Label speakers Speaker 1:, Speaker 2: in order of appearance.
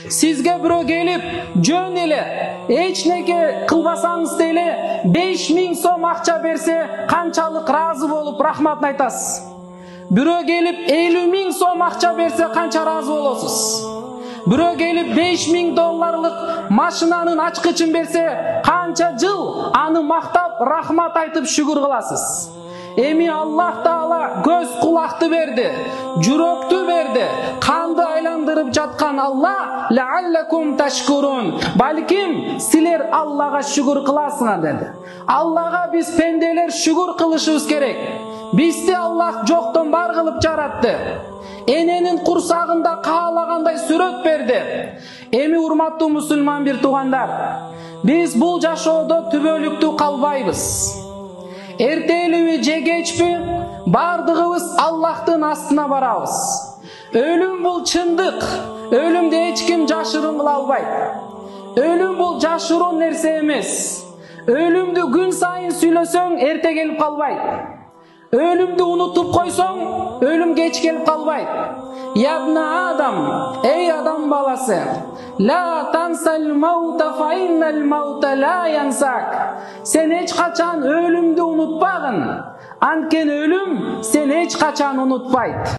Speaker 1: Sizge biro gelip jön ele ечнеке кылбасаңыз деле 5000 сом акча берсе канчалык разы болуп рахматын айтасыз. Бирөө келип 50.000 сом акча берсе канча разы болосуз. Бирөө келип 5000 долларлык машинанын ачкычын берсе канча жыл аны мактап рахмат айтып шүгүр кыласыз. Эми Аллах Таала көз кулакты берди, жүрөктү берди. Канды айландырып жаткан Алла лааллакум ташкурун. Балким силер Аллага шүгүр кыласыңар деди. Аллага биз пенделер шүгүр кылышыбыз керек. Бизди Аллах жоктон бар кылып жаратты. Эненин курсагында каалагандай сүрөт берди. Эми урматтуу мусулман бир туугандар, биз бул жашоодо түбөлүктүү калбайбыз. Эртелиби же кечпи бардыгыбыз Аллахтын астына барабыз. Өлүм бул чындык. Өлүмдү эч ким жашырын кыла албайт. Өлүм бул жашыруун нерсе эмес. Өлүмдү күн сайын сүйлөсөң эрте келип калбайт. Ölümdü unutup koysan, ölüm geç gelip kalbayt. Yabna Adam, ey adam balası, la tansal mauta fa innal mauta la yansak. Sen hiç kaçan ölümdü unutpagın. Anken ölüm sen hiç kaçan unutpayt.